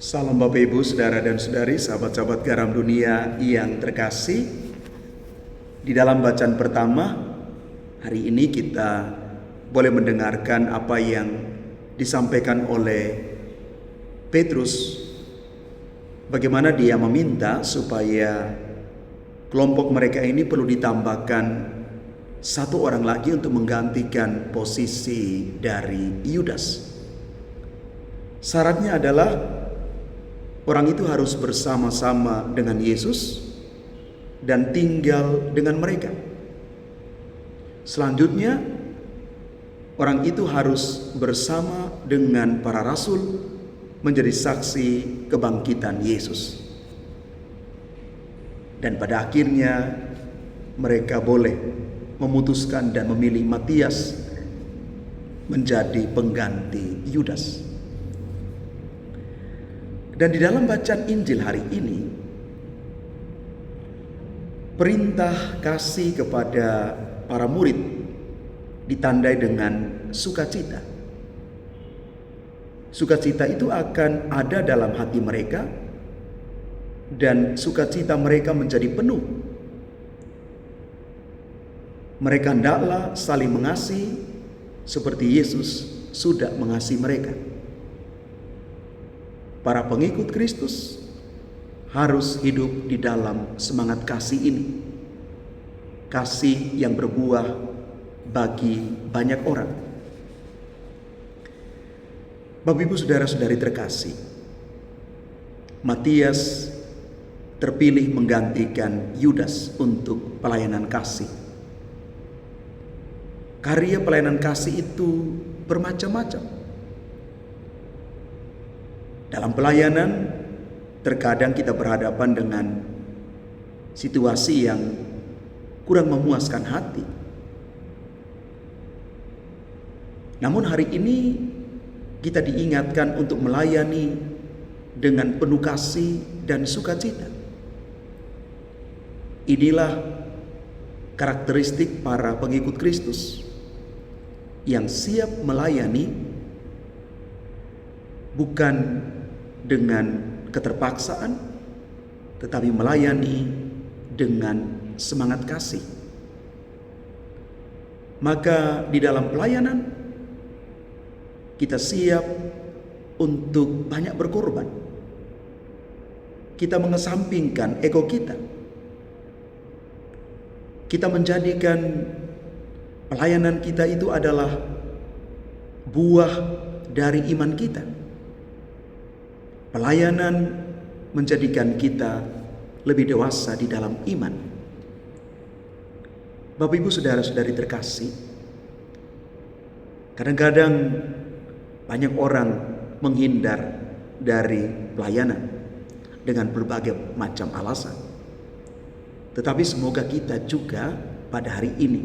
Salam Bapak Ibu, Saudara dan Saudari, sahabat-sahabat garam dunia yang terkasih. Di dalam bacaan pertama, hari ini kita boleh mendengarkan apa yang disampaikan oleh Petrus. Bagaimana dia meminta supaya kelompok mereka ini perlu ditambahkan satu orang lagi untuk menggantikan posisi dari Yudas. Syaratnya adalah orang itu harus bersama-sama dengan Yesus dan tinggal dengan mereka. Selanjutnya, orang itu harus bersama dengan para rasul menjadi saksi kebangkitan Yesus. Dan pada akhirnya mereka boleh memutuskan dan memilih Matias menjadi pengganti Yudas. Dan di dalam bacaan Injil hari ini, perintah kasih kepada para murid ditandai dengan sukacita. Sukacita itu akan ada dalam hati mereka, dan sukacita mereka menjadi penuh. Mereka hendaklah saling mengasihi seperti Yesus sudah mengasihi mereka. Para pengikut Kristus harus hidup di dalam semangat kasih ini. Kasih yang berbuah bagi banyak orang. Bapak Ibu Saudara-saudari terkasih, Matias terpilih menggantikan Yudas untuk pelayanan kasih. Karya pelayanan kasih itu bermacam-macam. Dalam pelayanan, terkadang kita berhadapan dengan situasi yang kurang memuaskan hati. Namun hari ini kita diingatkan untuk melayani dengan penuh kasih dan sukacita. Inilah karakteristik para pengikut Kristus yang siap melayani bukan dengan keterpaksaan, tetapi melayani dengan semangat kasih. Maka di dalam pelayanan kita siap untuk banyak berkorban. Kita mengesampingkan ego kita. Kita menjadikan pelayanan kita itu adalah buah dari iman kita. Pelayanan menjadikan kita lebih dewasa di dalam iman. Bapak Ibu Saudara-saudari terkasih, kadang-kadang banyak orang menghindar dari pelayanan dengan berbagai macam alasan. Tetapi semoga kita juga pada hari ini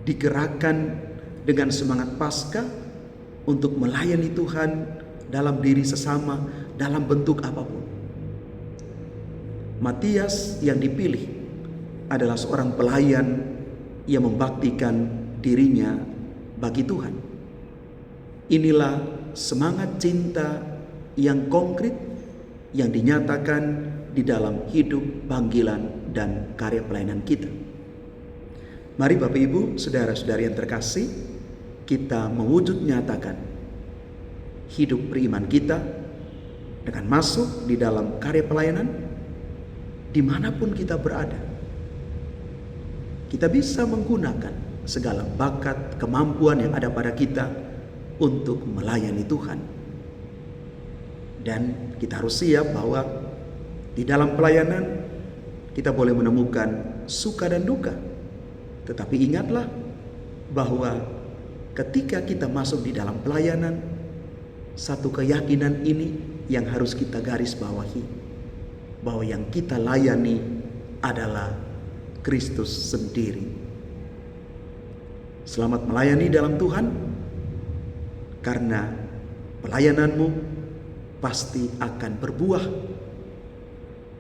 digerakkan dengan semangat Paskah untuk melayani Tuhan dalam diri sesama, dalam bentuk apapun. Matias yang dipilih adalah seorang pelayan yang membaktikan dirinya bagi Tuhan. Inilah semangat cinta yang konkret yang dinyatakan di dalam hidup, panggilan, dan karya pelayanan kita. Mari Bapak Ibu, Saudara-saudari yang terkasih, kita mewujud nyatakan hidup beriman kita dengan masuk di dalam karya pelayanan dimanapun kita berada. Kita bisa menggunakan segala bakat, kemampuan yang ada pada kita untuk melayani Tuhan. Dan kita harus siap bahwa di dalam pelayanan kita boleh menemukan suka dan duka. Tetapi ingatlah bahwa ketika kita masuk di dalam pelayanan, satu keyakinan ini yang harus kita garis bawahi, bahwa yang kita layani adalah Kristus sendiri. Selamat melayani dalam Tuhan, karena pelayananmu pasti akan berbuah.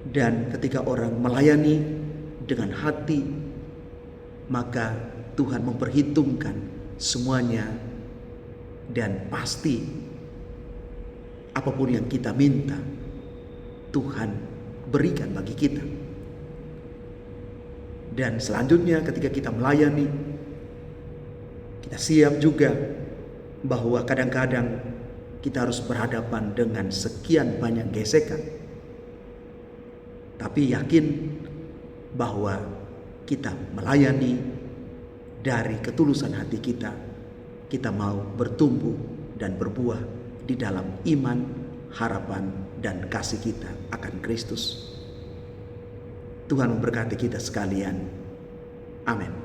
Dan ketika orang melayani dengan hati, maka Tuhan memperhitungkan semuanya, dan pasti apapun yang kita minta, Tuhan berikan bagi kita. Dan selanjutnya ketika kita melayani, kita siap juga bahwa kadang-kadang kita harus berhadapan dengan sekian banyak gesekan. Tapi yakin bahwa kita melayani dari ketulusan hati kita, kita mau bertumbuh dan berbuah di dalam iman, harapan, dan kasih kita akan Kristus. Tuhan memberkati kita sekalian. Amin.